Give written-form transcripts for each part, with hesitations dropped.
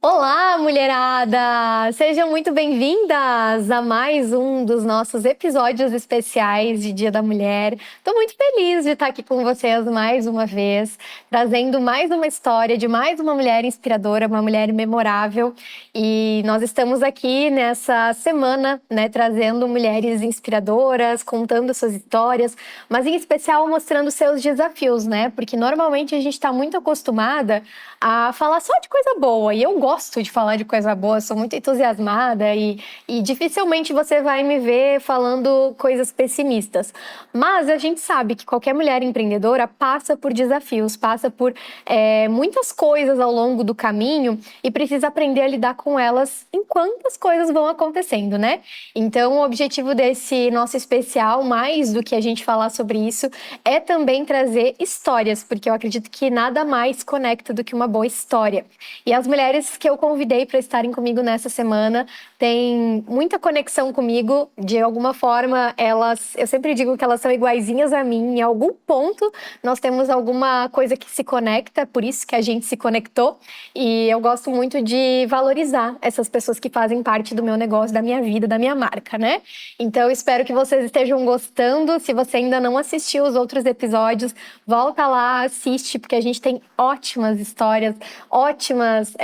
Olá, mulherada! Sejam muito bem-vindas a mais um dos nossos episódios especiais de Dia da Mulher. Estou muito feliz de estar aqui com vocês mais uma vez, trazendo mais uma história de mais uma mulher inspiradora, uma mulher memorável. E nós estamos aqui nessa semana, trazendo mulheres inspiradoras, contando suas histórias, mas em especial mostrando seus desafios, Porque normalmente a gente está muito acostumada a falar só de coisa boa, e eu gosto de falar de coisa boa, sou muito entusiasmada e dificilmente você vai me ver falando coisas pessimistas. Mas a gente sabe que qualquer mulher empreendedora passa por desafios, passa por muitas coisas ao longo do caminho e precisa aprender a lidar com elas enquanto as coisas vão acontecendo, Então, o objetivo desse nosso especial, mais do que a gente falar sobre isso, é também trazer histórias, porque eu acredito que nada mais conecta do que uma boa história. E as mulheres que eu convidei para estarem comigo nessa semana têm muita conexão comigo. De alguma forma, eu sempre digo que elas são iguaizinhas a mim. Em algum ponto, nós temos alguma coisa que se conecta, por isso que a gente se conectou. E eu gosto muito de valorizar essas pessoas que fazem parte do meu negócio, da minha vida, da minha marca, Então, eu espero que vocês estejam gostando. Se você ainda não assistiu os outros episódios, volta lá, assiste, porque a gente tem ótimas histórias, ótimas,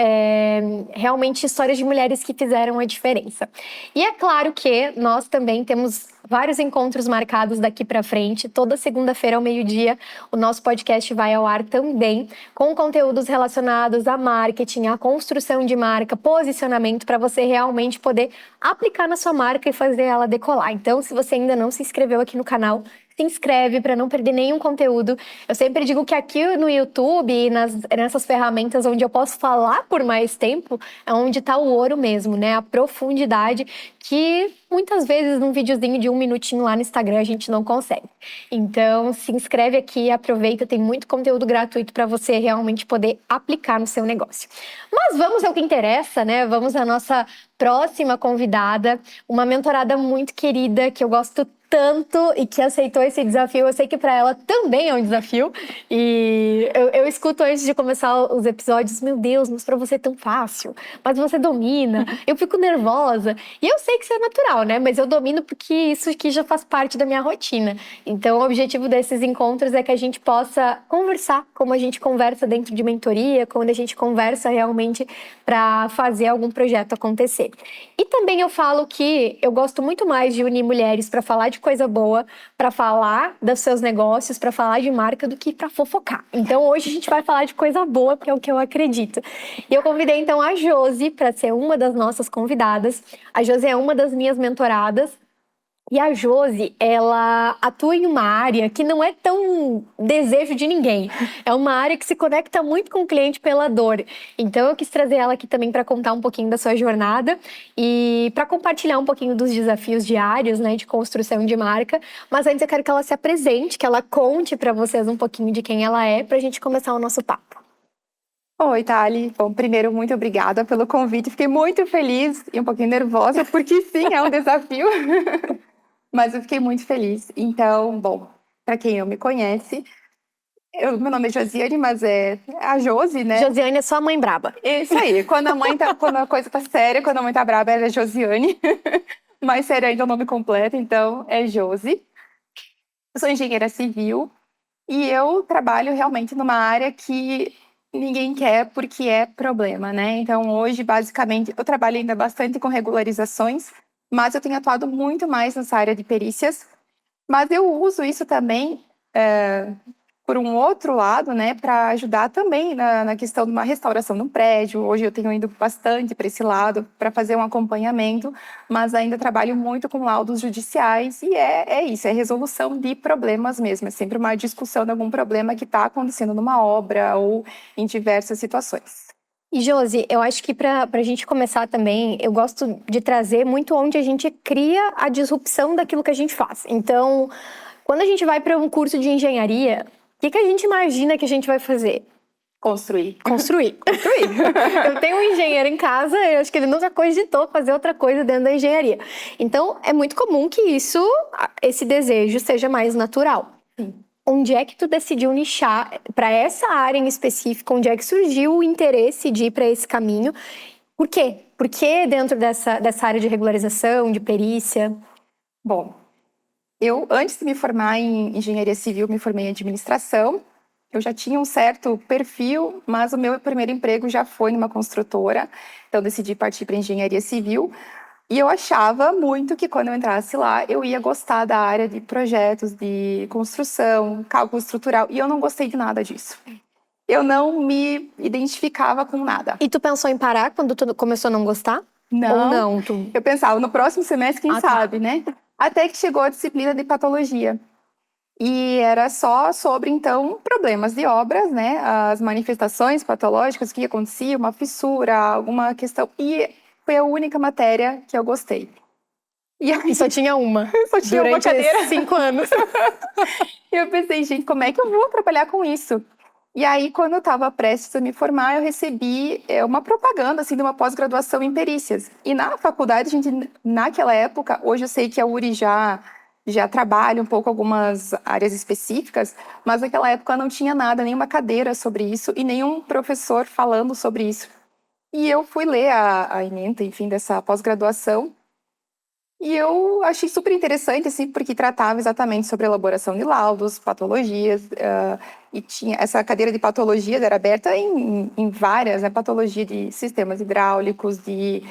realmente histórias de mulheres que fizeram a diferença. E é claro que nós também temos vários encontros marcados daqui para frente. Toda segunda-feira ao meio-dia, o nosso podcast vai ao ar também, com conteúdos relacionados a marketing, a construção de marca, posicionamento, para você realmente poder aplicar na sua marca e fazer ela decolar. Então, se você ainda não se inscreveu aqui no canal, se inscreve para não perder nenhum conteúdo. Eu sempre digo que aqui no YouTube e nessas ferramentas onde eu posso falar por mais tempo, é onde está o ouro mesmo, A profundidade que muitas vezes num videozinho de 1 minutinho lá no Instagram a gente não consegue. Então, se inscreve aqui, aproveita, tem muito conteúdo gratuito para você realmente poder aplicar no seu negócio. Mas vamos ao que interessa, Vamos à nossa próxima convidada, uma mentorada muito querida que eu gosto tanto e que aceitou esse desafio. Eu sei que para ela também é um desafio. E eu escuto antes de começar os episódios: meu Deus, mas para você é tão fácil, mas você domina. Eu fico nervosa. E eu sei que isso é natural, Mas eu domino porque isso aqui já faz parte da minha rotina. Então, o objetivo desses encontros é que a gente possa conversar como a gente conversa dentro de mentoria, quando a gente conversa realmente para fazer algum projeto acontecer. E também eu falo que eu gosto muito mais de unir mulheres para falar de coisa boa, para falar dos seus negócios, para falar de marca, do que para fofocar. Então hoje a gente vai falar de coisa boa, porque é o que eu acredito. E eu convidei então a Josi para ser uma das nossas convidadas. A Josi é uma das minhas mentoradas. E a Josi, ela atua em uma área que não é tão desejo de ninguém. É uma área que se conecta muito com o cliente pela dor. Então eu quis trazer ela aqui também para contar um pouquinho da sua jornada e para compartilhar um pouquinho dos desafios diários, de construção de marca. Mas antes eu quero que ela se apresente, que ela conte para vocês um pouquinho de quem ela é, para a gente começar o nosso papo. Oi, Thali. Bom, primeiro, muito obrigada pelo convite. Fiquei muito feliz e um pouquinho nervosa, porque sim, é um desafio. Mas eu fiquei muito feliz. Então, bom, para quem não me conhece, meu nome é Josiane, mas é a Josi, Josiane é sua mãe braba. Isso aí. Quando a coisa tá séria, quando a mãe tá braba, ela é Josiane. Mas sério ainda é o nome completo, então é Josi. Eu sou engenheira civil e eu trabalho realmente numa área que ninguém quer porque é problema, Então hoje, basicamente, eu trabalho ainda bastante com regularizações, mas eu tenho atuado muito mais nessa área de perícias. Mas eu uso isso também por um outro lado, para ajudar também na questão de uma restauração de um prédio. Hoje eu tenho ido bastante para esse lado, para fazer um acompanhamento, mas ainda trabalho muito com laudos judiciais e é isso, é resolução de problemas mesmo. É sempre uma discussão de algum problema que está acontecendo numa obra ou em diversas situações. E Josi, eu acho que para a gente começar também, eu gosto de trazer muito onde a gente cria a disrupção daquilo que a gente faz. Então, quando a gente vai para um curso de engenharia, o que a gente imagina que a gente vai fazer? Construir. Construir. Eu tenho um engenheiro em casa, eu acho que ele nunca cogitou fazer outra coisa dentro da engenharia. Então, é muito comum que esse desejo seja mais natural. Sim. onde é que tu decidiu nichar para essa área em específico? Onde é que surgiu o interesse de ir para esse caminho? Por quê? Por que dentro dessa área de regularização, de perícia? Bom, eu, antes de me formar em engenharia civil, me formei em administração. Eu já tinha um certo perfil, mas o meu primeiro emprego já foi numa construtora, então decidi partir para engenharia civil. E eu achava muito que quando eu entrasse lá, eu ia gostar da área de projetos, de construção, cálculo estrutural, e eu não gostei de nada disso. Eu não me identificava com nada. E tu pensou em parar quando tu começou a não gostar? Ou Não, não? eu pensava, no próximo semestre, quem Ah, tá. sabe, né? Até que chegou a disciplina de patologia. E era só sobre, então, problemas de obras, né? As manifestações patológicas, o que acontecia, uma fissura, alguma questão. E foi a única matéria que eu gostei. E aí, E só tinha uma. só tinha uma Durante cadeira. esses 5 anos. E eu pensei, gente, como é que eu vou trabalhar com isso? E aí, quando eu estava prestes a me formar, eu recebi uma propaganda, assim, de uma pós-graduação em perícias. E na faculdade, a gente, naquela época, hoje eu sei que a URI já trabalha um pouco algumas áreas específicas, mas naquela época não tinha nada, nenhuma cadeira sobre isso e nenhum professor falando sobre isso. E eu fui ler a ementa, enfim, dessa pós-graduação. E eu achei super interessante, assim, porque tratava exatamente sobre elaboração de laudos, patologias, e tinha essa cadeira de patologias era aberta em várias, né, patologia de sistemas hidráulicos, de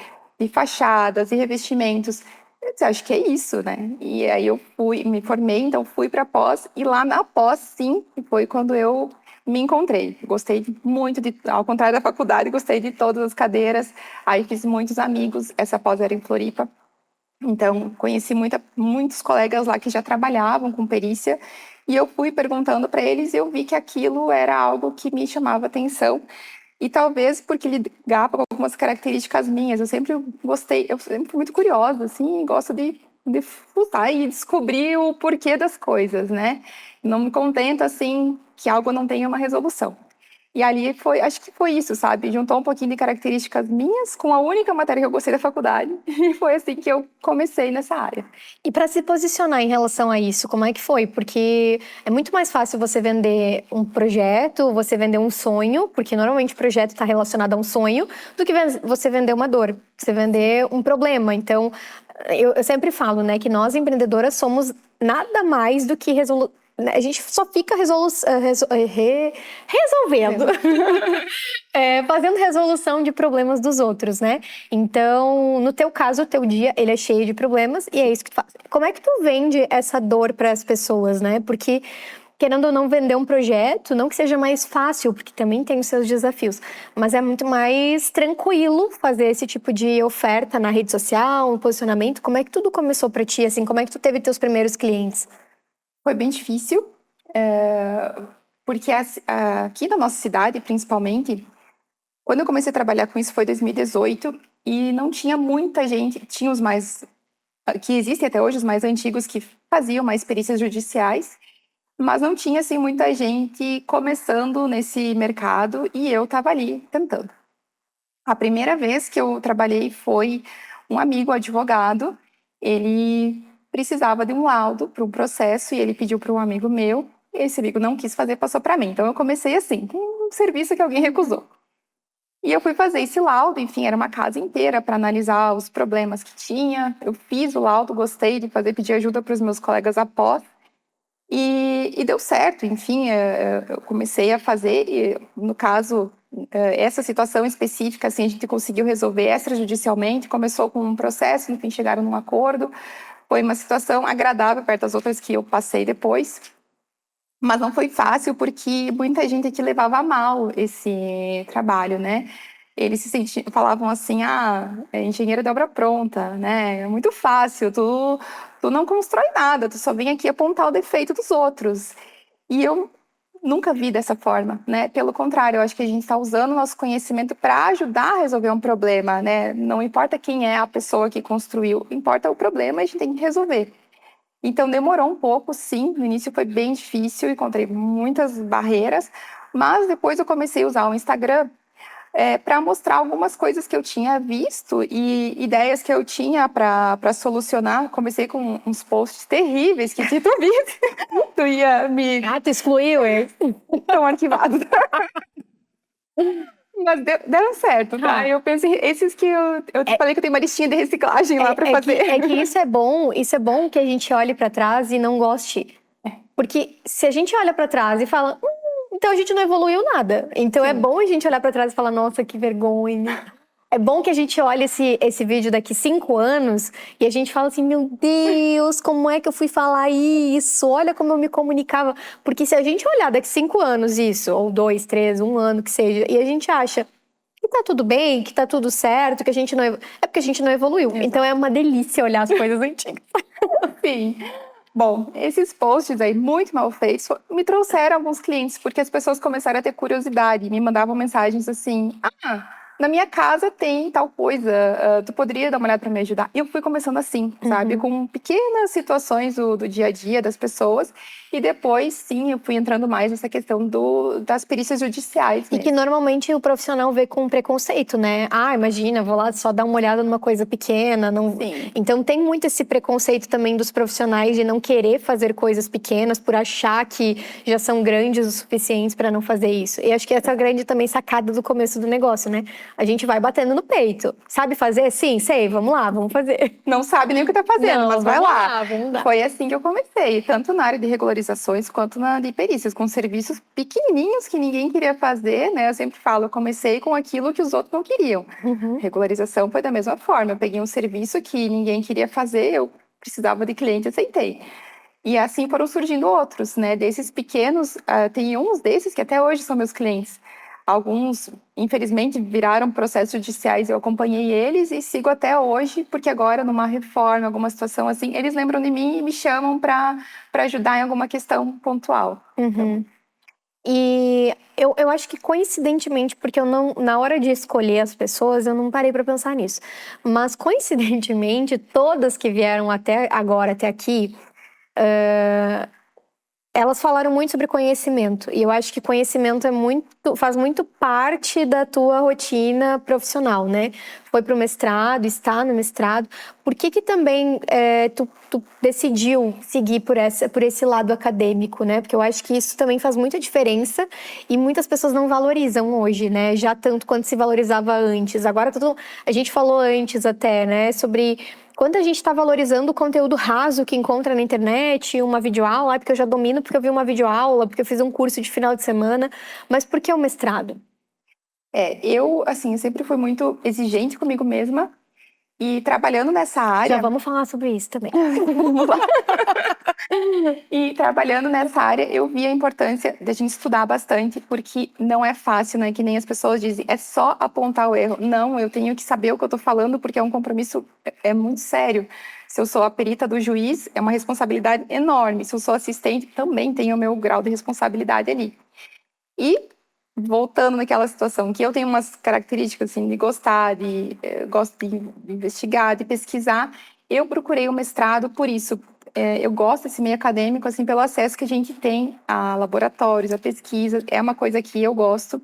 fachadas, e revestimentos. Eu disse, acho que é isso, né? E aí eu me formei, então fui para pós, e lá na pós, sim, foi quando eu me encontrei. Gostei muito ao contrário da faculdade, gostei de todas as cadeiras, aí fiz muitos amigos, essa pós era em Floripa. Então, conheci muitos colegas lá que já trabalhavam com perícia e eu fui perguntando para eles e eu vi que aquilo era algo que me chamava atenção e talvez porque ligava com algumas características minhas. Eu sempre gostei, eu sempre fui muito curiosa, assim, e gosto de fuçar e descobrir o porquê das coisas, né? Não me contento, assim, que algo não tenha uma resolução. E ali acho que foi isso, sabe? Juntou um pouquinho de características minhas com a única matéria que eu gostei da faculdade. E foi assim que eu comecei nessa área. E para se posicionar em relação a isso, como é que foi? Porque é muito mais fácil você vender um projeto, você vender um sonho, porque normalmente o projeto está relacionado a um sonho, do que você vender uma dor, você vender um problema. Então, eu sempre falo, né, que nós empreendedoras somos nada mais do que a gente só fica resolvendo, fazendo resolução de problemas dos outros, né? Então, no teu caso, o teu dia, ele é cheio de problemas e é isso que tu faz. Como é que tu vende essa dor para as pessoas, né? Porque, querendo ou não, vender um projeto, não que seja mais fácil, porque também tem os seus desafios, mas é muito mais tranquilo fazer esse tipo de oferta na rede social, um posicionamento. Como é que tudo começou para ti, assim? Como é que tu teve teus primeiros clientes? Foi bem difícil, porque aqui na nossa cidade, principalmente, quando eu comecei a trabalhar com isso foi 2018 e não tinha muita gente, tinha os mais, que existem até hoje, os mais antigos que faziam mais perícias judiciais, mas não tinha assim muita gente começando nesse mercado e eu estava ali tentando. A primeira vez que eu trabalhei foi um amigo advogado, ele precisava de um laudo para um processo e ele pediu para um amigo meu, e esse amigo não quis fazer, passou para mim. Então eu comecei assim, com um serviço que alguém recusou. E eu fui fazer esse laudo, enfim, era uma casa inteira para analisar os problemas que tinha. Eu fiz o laudo, gostei de fazer, pedi ajuda para os meus colegas após. E deu certo, enfim, eu comecei a fazer, e, no caso, essa situação específica, assim, a gente conseguiu resolver extrajudicialmente, começou com um processo, no fim chegaram num acordo, foi uma situação agradável perto das outras que eu passei depois, mas não foi fácil porque muita gente aqui levava a mal esse trabalho, né? Eles se sentiam, falavam assim, é engenheiro de obra pronta, né? É muito fácil, tu não constrói nada, tu só vem aqui apontar o defeito dos outros. E eu nunca vi dessa forma, né? Pelo contrário, eu acho que a gente está usando o nosso conhecimento para ajudar a resolver um problema, né? Não importa quem é a pessoa que construiu, importa o problema e a gente tem que resolver. Então demorou um pouco, sim. No início foi bem difícil, encontrei muitas barreiras, mas depois eu comecei a usar o Instagram para mostrar algumas coisas que eu tinha visto e ideias que eu tinha para solucionar. Comecei com uns posts terríveis que se tu visse, tu ia me... Ah, tu excluiu ele? Estão arquivados. Mas deram certo, tá? Ah. Eu pensei, esses que eu te falei que eu tenho uma listinha de reciclagem lá para fazer. Que isso é bom que a gente olhe para trás e não goste. Porque se a gente olha para trás e fala, então a gente não evoluiu nada. Então é bom a gente olhar para trás e falar, nossa, que vergonha. É bom que a gente olhe esse vídeo daqui 5 anos e a gente fala assim, meu Deus, como é que eu fui falar isso? Olha como eu me comunicava. Porque se a gente olhar daqui 5 anos isso, ou 2, 3, 1 ano que seja, e a gente acha que tá tudo bem, que tá tudo certo, que a gente não é porque a gente não evoluiu. Exato. Então é uma delícia olhar as coisas antigas. Sim. Bom, esses posts aí, muito mal feitos, me trouxeram alguns clientes, porque as pessoas começaram a ter curiosidade, me mandavam mensagens assim, na minha casa tem tal coisa, tu poderia dar uma olhada para me ajudar? E eu fui começando assim, sabe? Com pequenas situações do dia a dia das pessoas, e depois, sim, eu fui entrando mais nessa questão das perícias judiciais E que normalmente o profissional vê com preconceito, né? Ah, imagina, vou lá só dar uma olhada numa coisa pequena. Não... Sim. Então tem muito esse preconceito também dos profissionais de não querer fazer coisas pequenas por achar que já são grandes o suficientes para não fazer isso. E acho que essa é a grande também sacada do começo do negócio, né? A gente vai batendo no peito. Sabe fazer? Sim, sei, vamos lá, vamos fazer. Não sabe nem o que tá fazendo, Não, mas vai vamos lá. Vamos lá. Foi assim que eu comecei, tanto na área de regularizações quanto na de perícias, com serviços pequenininhos que ninguém queria fazer, né? Eu sempre falo, eu comecei com aquilo que os outros não queriam. Regularização foi da mesma forma, eu peguei um serviço que ninguém queria fazer, eu precisava de cliente, aceitei. E assim foram surgindo outros, né? Desses pequenos, tem uns desses que até hoje são meus clientes. Alguns, infelizmente, viraram processos judiciais, eu acompanhei eles e sigo até hoje, porque agora, numa reforma, alguma situação assim, eles lembram de mim e me chamam para ajudar em alguma questão pontual. Então... E eu acho que coincidentemente, porque eu não, na hora de escolher as pessoas, eu não parei para pensar nisso. Mas coincidentemente, todas que vieram até agora, até aqui, elas falaram muito sobre conhecimento. E eu acho que conhecimento faz muito parte da tua rotina profissional, né? Foi pro mestrado, está no mestrado. Por que também tu decidiu seguir por esse lado acadêmico, né? Porque eu acho que isso também faz muita diferença e muitas pessoas não valorizam hoje, né? Já tanto quanto se valorizava antes. Agora a gente falou antes até, né? Sobre quando a gente está valorizando o conteúdo raso que encontra na internet, uma videoaula, porque eu já domino, porque eu vi uma videoaula, porque eu fiz um curso de final de semana, mas por que o mestrado? Eu, assim, sempre fui muito exigente comigo mesma e trabalhando nessa área... Já vamos falar sobre isso também. Vamos lá. E trabalhando nessa área, eu vi a importância de a gente estudar bastante, porque não é fácil, né? Que nem as pessoas dizem, é só apontar o erro. Não, eu tenho que saber o que eu tô falando, porque é um compromisso muito sério. Se eu sou a perita do juiz, é uma responsabilidade enorme. Se eu sou assistente, também tenho o meu grau de responsabilidade ali. E voltando naquela situação, que eu tenho umas características assim de gostar, gosto de investigar, de pesquisar, eu procurei o mestrado por isso. Eu gosto desse meio acadêmico, assim, pelo acesso que a gente tem a laboratórios, a pesquisa, é uma coisa que eu gosto.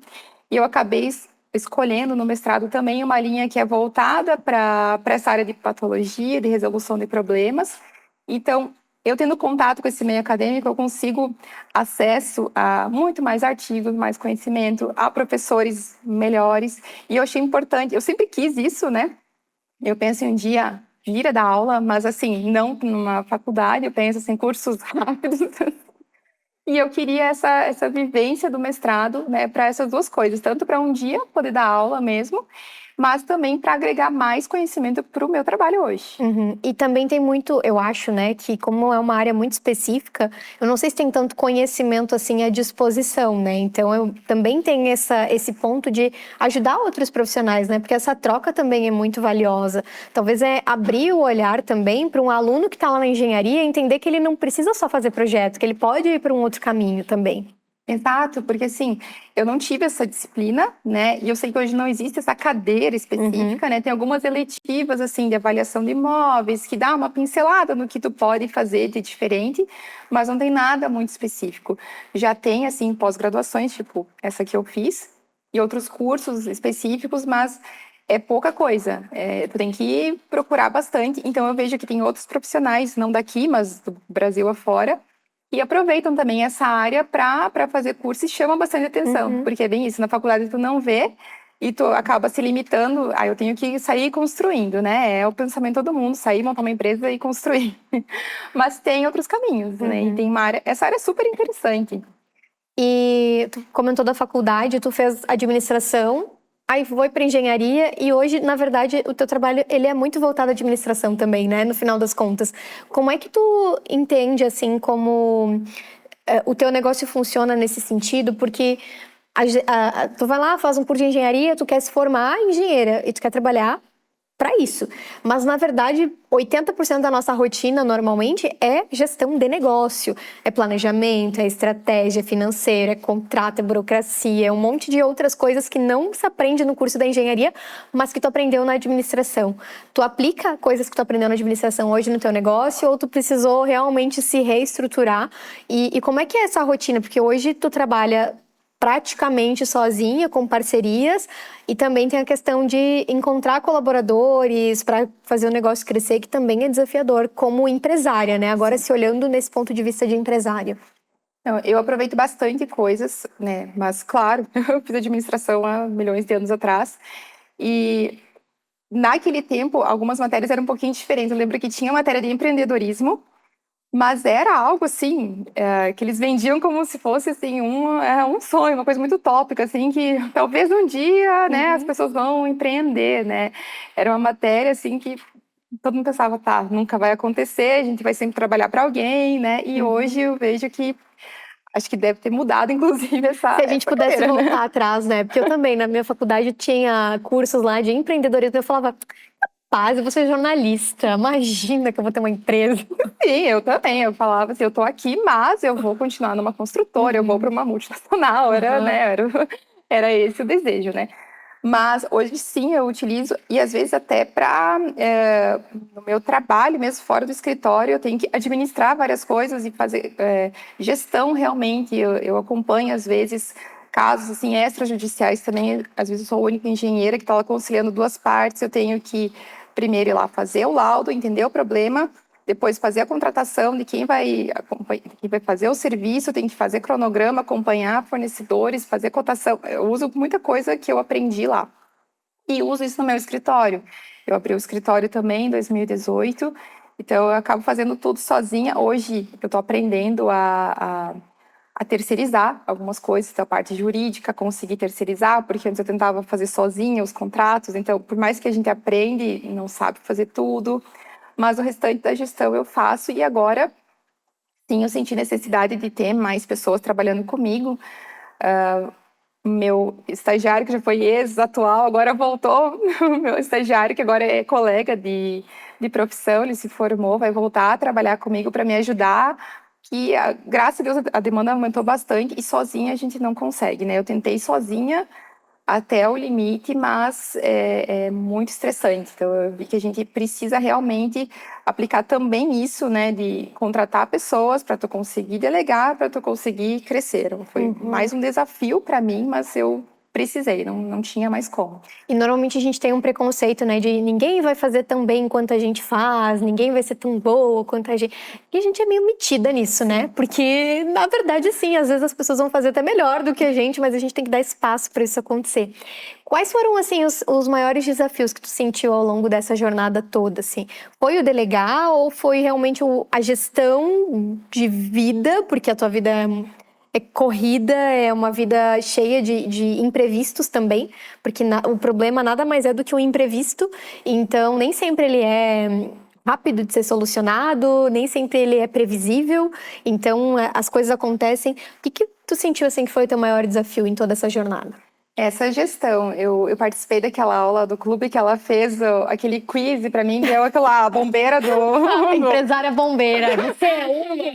E eu acabei escolhendo no mestrado também uma linha que é voltada para essa área de patologia, de resolução de problemas. Então, eu tendo contato com esse meio acadêmico, eu consigo acesso a muito mais artigos, mais conhecimento, a professores melhores. E eu achei importante, eu sempre quis isso, né? Eu penso em um dia vir a dar aula, mas assim, não numa faculdade, eu penso assim, cursos rápidos. E eu queria essa vivência do mestrado, né, para essas duas coisas, tanto para um dia poder dar aula mesmo, mas também para agregar mais conhecimento para o meu trabalho hoje. E também tem muito, eu acho, né, que como é uma área muito específica, eu não sei se tem tanto conhecimento assim à disposição, né? Então eu também tenho esse ponto de ajudar outros profissionais, né? Porque essa troca também é muito valiosa. Talvez abrir o olhar também para um aluno que está lá na engenharia entender que ele não precisa só fazer projeto, que ele pode ir para um outro caminho também. Exato, porque assim, eu não tive essa disciplina, né? E eu sei que hoje não existe essa cadeira específica, né? Tem algumas eletivas, assim, de avaliação de imóveis, que dá uma pincelada no que tu pode fazer de diferente, mas não tem nada muito específico. Já tem, assim, pós-graduações, tipo essa que eu fiz, e outros cursos específicos, mas é pouca coisa. Tu tem que procurar bastante. Então, eu vejo que tem outros profissionais, não daqui, mas do Brasil afora, que aproveitam também essa área para fazer curso e chamam bastante atenção. Uhum. Porque é bem isso, na faculdade tu não vê e tu acaba se limitando. Ah, eu tenho que sair construindo, né? É o pensamento de todo mundo, sair, montar uma empresa e construir. Mas tem outros caminhos, né? E tem uma área, essa área é super interessante. E tu comentou da faculdade, tu fez administração, aí foi para engenharia e hoje, na verdade, o teu trabalho ele é muito voltado à administração também, né? No final das contas, como é que tu entende assim como o teu negócio funciona nesse sentido? Porque tu vai lá, faz um curso de engenharia, tu quer se formar engenheira e tu quer trabalhar para isso. Mas, na verdade, 80% da nossa rotina, normalmente, é gestão de negócio. É planejamento, é estratégia financeira, é contrato, é burocracia, é um monte de outras coisas que não se aprende no curso da engenharia, mas que tu aprendeu na administração. Tu aplica coisas que tu aprendeu na administração hoje no teu negócio ou tu precisou realmente se reestruturar? E como é que é essa rotina? Porque hoje tu trabalha praticamente sozinha, com parcerias, e também tem a questão de encontrar colaboradores para fazer o negócio crescer, que também é desafiador como empresária, né? Agora, se olhando nesse ponto de vista de empresária. Então, eu aproveito bastante coisas, né? Mas, claro, eu fiz administração há milhões de anos atrás. E naquele tempo, algumas matérias eram um pouquinho diferentes. Eu lembro que tinha matéria de empreendedorismo, mas era algo assim, que eles vendiam como se fosse assim, um sonho, uma coisa muito utópica, assim, que talvez um dia, né, as pessoas vão empreender, né? Era uma matéria assim que todo mundo pensava, tá, nunca vai acontecer, a gente vai sempre trabalhar para alguém, né? E hoje eu vejo que acho que deve ter mudado, inclusive, essa Se a gente pudesse carreira, né? voltar atrás, né? Porque eu também, na minha faculdade, tinha cursos lá de empreendedorismo. Eu falava, paz, eu vou ser jornalista. Imagina que eu vou ter uma empresa. Sim, eu também. Eu falava assim, eu tô aqui, mas eu vou continuar numa construtora, eu vou para uma multinacional. Era, Uhum. né? Era esse o desejo, né? Mas hoje sim eu utilizo, e às vezes até para no meu trabalho, mesmo fora do escritório, eu tenho que administrar várias coisas e fazer gestão realmente. Eu acompanho, às vezes, casos assim, extrajudiciais também. Às vezes eu sou a única engenheira que está lá conciliando duas partes. Eu tenho que primeiro ir lá fazer o laudo, entender o problema, depois fazer a contratação de quem vai fazer o serviço, tem que fazer cronograma, acompanhar fornecedores, fazer cotação. Eu uso muita coisa que eu aprendi lá. E uso isso no meu escritório. Eu abri o escritório também em 2018, então eu acabo fazendo tudo sozinha. Hoje eu estou aprendendo a terceirizar algumas coisas, da parte jurídica, conseguir terceirizar, porque antes eu tentava fazer sozinha os contratos, então por mais que a gente aprende, não sabe fazer tudo, mas o restante da gestão eu faço e agora sim eu senti necessidade de ter mais pessoas trabalhando comigo. Meu estagiário, que já foi ex-atual, agora voltou, meu estagiário, que agora é colega de profissão, ele se formou, vai voltar a trabalhar comigo para me ajudar, que graças a Deus a demanda aumentou bastante e sozinha a gente não consegue, né? Eu tentei sozinha até o limite, mas é muito estressante. Então, eu vi que a gente precisa realmente aplicar também isso, né, de contratar pessoas para tu conseguir delegar, para tu conseguir crescer. Foi mais um desafio para mim, mas eu precisei, não tinha mais como. E normalmente a gente tem um preconceito, né, de ninguém vai fazer tão bem quanto a gente faz, ninguém vai ser tão boa quanto a gente. E a gente é meio metida nisso, né? Porque, na verdade, sim, às vezes as pessoas vão fazer até melhor do que a gente, mas a gente tem que dar espaço para isso acontecer. Quais foram, assim, os maiores desafios que tu sentiu ao longo dessa jornada toda, assim? Foi o delegar ou foi realmente a gestão de vida, porque a tua vida é corrida, é uma vida cheia de imprevistos também, porque o problema nada mais é do que um imprevisto, então nem sempre ele é rápido de ser solucionado, nem sempre ele é previsível, então as coisas acontecem. O que tu sentiu assim que foi o teu maior desafio em toda essa jornada? Essa gestão, eu participei daquela aula do clube que ela fez, aquele quiz para mim, que é aquela bombeira do... Empresária bombeira, você é uma.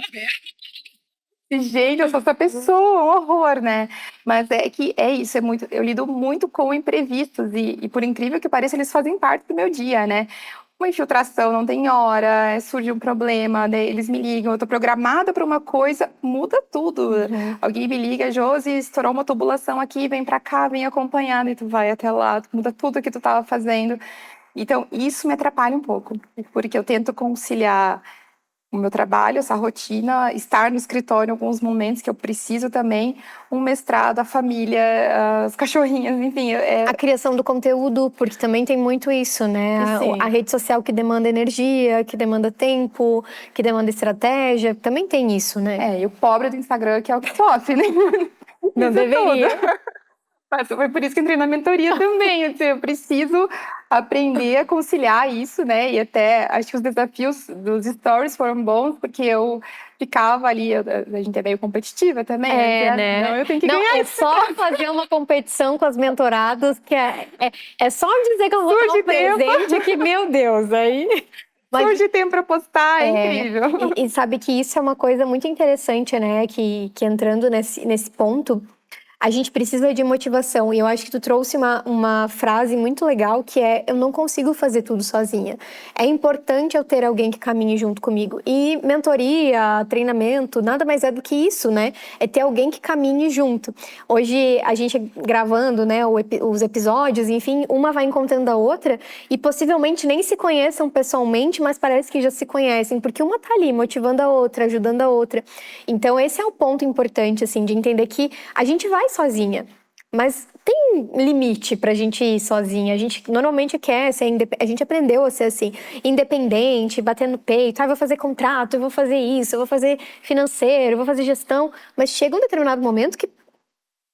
Gente, eu sou essa pessoa, um horror, né? Mas é que é isso, eu lido muito com imprevistos e por incrível que pareça, eles fazem parte do meu dia, né? uma infiltração, não tem hora, surge um problema, daí eles me ligam, eu tô programada para uma coisa, muda tudo. Alguém me liga, Josi, estourou uma tubulação aqui, vem para cá, vem acompanhando, e tu vai até lá, muda tudo que tu tava fazendo. Então, isso me atrapalha um pouco, porque eu tento conciliar o meu trabalho, essa rotina, estar no escritório em alguns momentos que eu preciso também, um mestrado, a família, as cachorrinhas, enfim. A criação do conteúdo, porque também tem muito isso, né? A rede social que demanda energia, que demanda tempo, que demanda estratégia, também tem isso, né? E o pobre do Instagram que é o que sofre, né? Não deveria. Mas foi por isso que entrei na mentoria também. Eu preciso aprender a conciliar isso, né? E até acho que os desafios dos stories foram bons, porque eu ficava ali, a gente é meio competitiva também, né? Não, eu tenho que ganhar. É só fazer uma competição com as mentoradas, que é só dizer que eu vou dar um presente, que, meu Deus, aí... Surge tempo para postar, é incrível. E sabe que isso é uma coisa muito interessante, né? Que entrando nesse ponto, a gente precisa de motivação. E eu acho que tu trouxe uma frase muito legal, que é: eu não consigo fazer tudo sozinha. É importante eu ter alguém que caminhe junto comigo. E mentoria, treinamento, nada mais é do que isso, né? É ter alguém que caminhe junto. Hoje, a gente gravando, né, os episódios, enfim, uma vai encontrando a outra e possivelmente nem se conheçam pessoalmente, mas parece que já se conhecem, porque uma tá ali motivando a outra, ajudando a outra. Então, esse é o ponto importante, assim, de entender que a gente vai sozinha, mas tem limite pra gente ir sozinha. A gente normalmente quer ser a gente aprendeu a ser assim, independente, bater no peito, eu vou fazer contrato, eu vou fazer isso, eu vou fazer financeiro, eu vou fazer gestão, mas chega um determinado momento que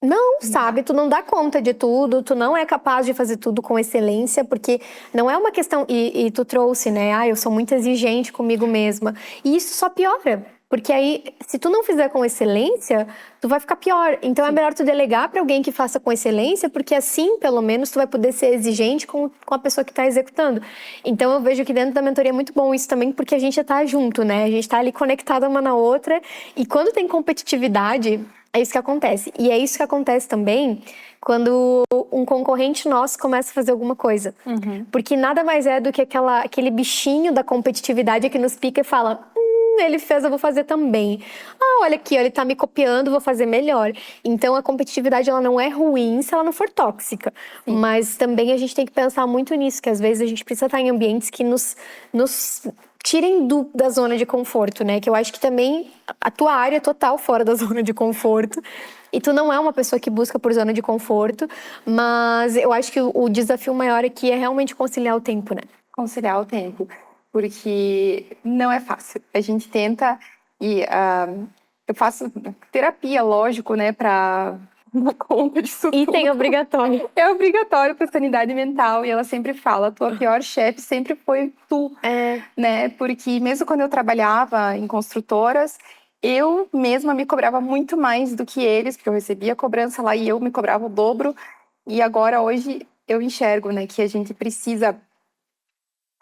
não, sabe, tu não dá conta de tudo, tu não é capaz de fazer tudo com excelência, porque não é uma questão, e tu trouxe, né, eu sou muito exigente comigo mesma, e isso só piora. Porque aí, se tu não fizer com excelência, tu vai ficar pior. Então, é melhor tu delegar para alguém que faça com excelência, porque assim, pelo menos, tu vai poder ser exigente com a pessoa que está executando. Então, eu vejo que dentro da mentoria é muito bom isso também, porque a gente tá junto, né? A gente tá ali conectada uma na outra. E quando tem competitividade, é isso que acontece. E é isso que acontece também quando um concorrente nosso começa a fazer alguma coisa. Porque nada mais é do que aquele bichinho da competitividade que nos pica e fala: ele fez, eu vou fazer também. Olha aqui, ele tá me copiando, vou fazer melhor. Então, a competitividade, ela não é ruim se ela não for tóxica. Sim. Mas também a gente tem que pensar muito nisso, que às vezes a gente precisa estar em ambientes que nos tirem da zona de conforto, né? Que eu acho que também a tua área é total fora da zona de conforto. E tu não é uma pessoa que busca por zona de conforto, mas eu acho que o desafio maior aqui é realmente conciliar o tempo, né? Conciliar o tempo. Porque não é fácil. A gente tenta eu faço terapia, lógico, né, para dar conta disso tudo. Item obrigatório. É obrigatório para sanidade mental, e ela sempre fala: a tua pior chefe sempre foi tu, né? Porque mesmo quando eu trabalhava em construtoras, eu mesma me cobrava muito mais do que eles, porque eu recebia cobrança lá e eu me cobrava o dobro. E agora, hoje, eu enxergo, né, que a gente precisa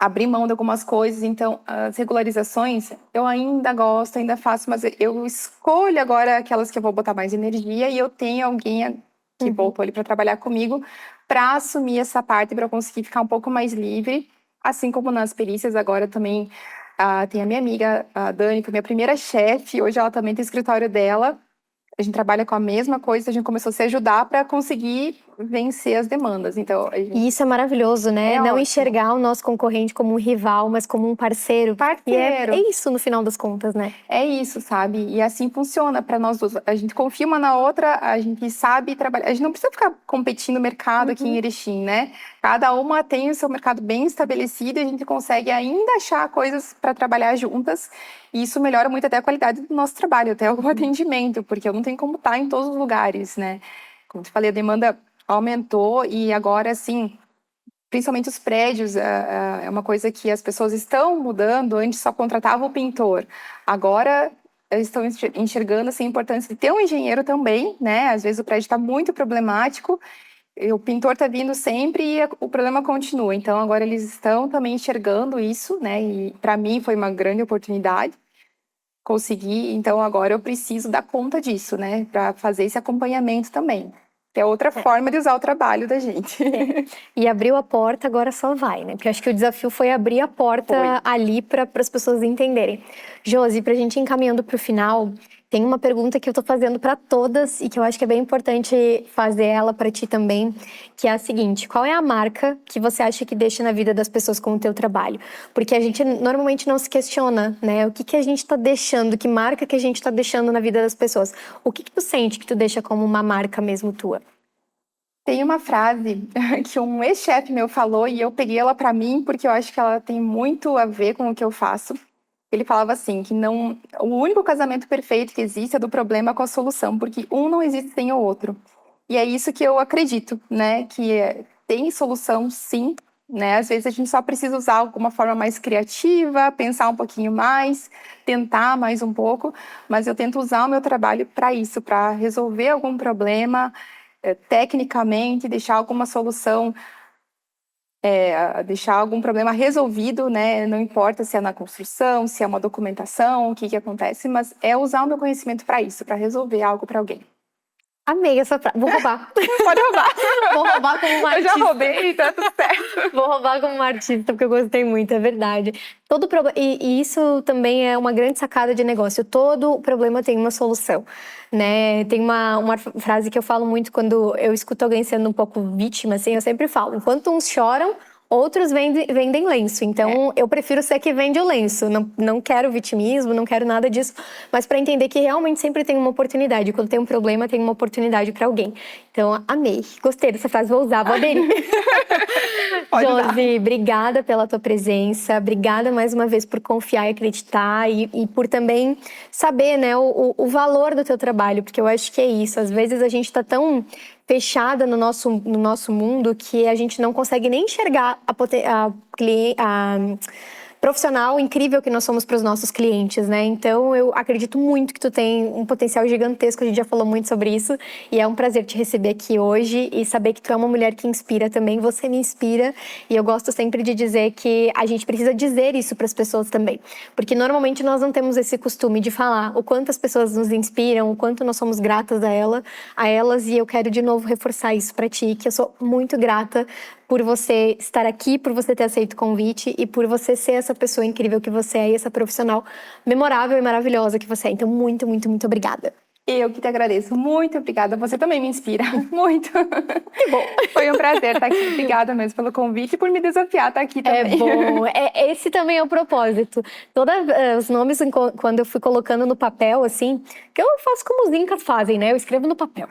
abrir mão de algumas coisas. Então, as regularizações, eu ainda gosto, ainda faço, mas eu escolho agora aquelas que eu vou botar mais energia, e eu tenho alguém que voltou ali para trabalhar comigo para assumir essa parte, para eu conseguir ficar um pouco mais livre. Assim como nas perícias, agora também tem a minha amiga, a Dani, que é minha primeira chefe. Hoje ela também tem o escritório dela. A gente trabalha com a mesma coisa, a gente começou a se ajudar para conseguir vencer as demandas. Então, E isso é maravilhoso, né? Não enxergar o nosso concorrente como um rival, mas como um parceiro. E é isso no final das contas, né? É isso, sabe? E assim funciona para nós duas. A gente confia uma na outra, a gente sabe trabalhar. A gente não precisa ficar competindo no mercado aqui em Erechim, né? Cada uma tem o seu mercado bem estabelecido, e a gente consegue ainda achar coisas para trabalhar juntas. E isso melhora muito até a qualidade do nosso trabalho, até o atendimento, porque eu não tenho como estar em todos os lugares, né? Como te falei, a demanda aumentou, e agora, assim, principalmente os prédios, é uma coisa que as pessoas estão mudando. Antes só contratava o pintor, agora eles estão enxergando, assim, a importância de ter um engenheiro também, né? Às vezes o prédio está muito problemático, e o pintor está vindo sempre e o problema continua. Então, agora eles estão também enxergando isso, né? E para mim foi uma grande oportunidade conseguir. Então, agora eu preciso dar conta disso, né? Para fazer esse acompanhamento também. Que é outra forma de usar o trabalho da gente. E abriu a porta, agora só vai, né? Porque eu acho que o desafio foi abrir a porta ali para as pessoas entenderem. Josi, para a gente ir encaminhando para o final, tem uma pergunta que eu tô fazendo para todas e que eu acho que é bem importante fazer ela para ti também, que é a seguinte: qual é a marca que você acha que deixa na vida das pessoas com o teu trabalho? Porque a gente normalmente não se questiona, né? O que a gente tá deixando, que marca que a gente tá deixando na vida das pessoas? O que tu sente que tu deixa como uma marca mesmo tua? Tem uma frase que um ex-chefe meu falou e eu peguei ela para mim porque eu acho que ela tem muito a ver com o que eu faço. Ele falava assim, que não, o único casamento perfeito que existe é do problema com a solução, porque um não existe sem o outro. E é isso que eu acredito, né? Tem solução, sim, né? Às vezes a gente só precisa usar alguma forma mais criativa, pensar um pouquinho mais, tentar mais um pouco, mas eu tento usar o meu trabalho para isso, para resolver algum problema, tecnicamente, deixar alguma solução, deixar algum problema resolvido, né? Não importa se é na construção, se é uma documentação, o que que acontece, mas é usar o meu conhecimento para isso, para resolver algo para alguém. Amei essa frase. Vou roubar. Pode roubar. Vou roubar como uma Eu já artista. roubei, tá tudo certo. Vou roubar como uma artista, porque eu gostei muito, é verdade. Todo problema, e isso também é uma grande sacada de negócio. Todo problema tem uma solução, né? Tem uma frase que eu falo muito quando eu escuto alguém sendo um pouco vítima, assim, eu sempre falo: enquanto uns choram, outros vendem lenço. Então, eu prefiro ser que vende o lenço. Não quero vitimismo, não quero nada disso, mas para entender que realmente sempre tem uma oportunidade. Quando tem um problema, tem uma oportunidade para alguém. Então, amei. Gostei dessa frase, vou usar, vou aderir. Josi, obrigada pela tua presença, obrigada mais uma vez por confiar e acreditar e por também saber, né, o valor do teu trabalho, porque eu acho que é isso. Às vezes a gente está tão fechada no nosso mundo que a gente não consegue nem enxergar a profissional incrível que nós somos para os nossos clientes, né? Então eu acredito muito que tu tem um potencial gigantesco, a gente já falou muito sobre isso, e é um prazer te receber aqui hoje e saber que tu é uma mulher que inspira também, você me inspira, e eu gosto sempre de dizer que a gente precisa dizer isso para as pessoas também, porque normalmente nós não temos esse costume de falar o quanto as pessoas nos inspiram, o quanto nós somos gratas a elas, e eu quero de novo reforçar isso para ti, que eu sou muito grata por você estar aqui, por você ter aceito o convite e por você ser essa pessoa incrível que você é e essa profissional memorável e maravilhosa que você é. Então, muito, muito, muito obrigada. Eu que te agradeço. Muito obrigada. Você também me inspira. Muito. Que bom. Foi um prazer estar aqui. Obrigada mesmo pelo convite e por me desafiar a estar aqui também. É bom. Esse também é o propósito. Todos os nomes, quando eu fui colocando no papel, assim, que eu faço como os incas fazem, né? Eu escrevo no papel.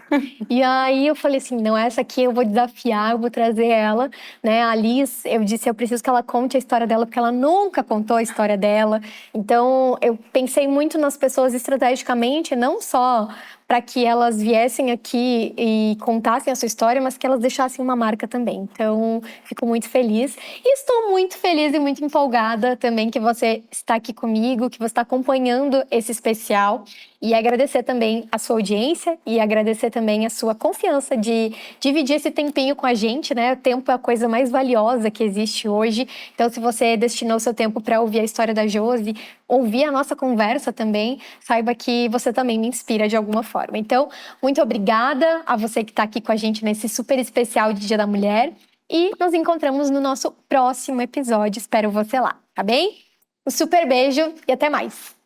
E aí eu falei assim, não, essa aqui eu vou desafiar, eu vou trazer ela, né? A Liz, eu disse, eu preciso que ela conte a história dela, porque ela nunca contou a história dela. Então, eu pensei muito nas pessoas estrategicamente, não só para que elas viessem aqui e contassem a sua história, mas que elas deixassem uma marca também. Então, fico muito feliz. E estou muito feliz e muito empolgada também que você está aqui comigo, que você está acompanhando esse especial. E agradecer também a sua audiência e agradecer também a sua confiança de dividir esse tempinho com a gente, né? O tempo é a coisa mais valiosa que existe hoje. Então, se você destinou seu tempo para ouvir a história da Josi, ouvir a nossa conversa também, saiba que você também me inspira de alguma forma. Então, muito obrigada a você que está aqui com a gente nesse super especial de Dia da Mulher. E nos encontramos no nosso próximo episódio. Espero você lá, tá bem? Um super beijo e até mais!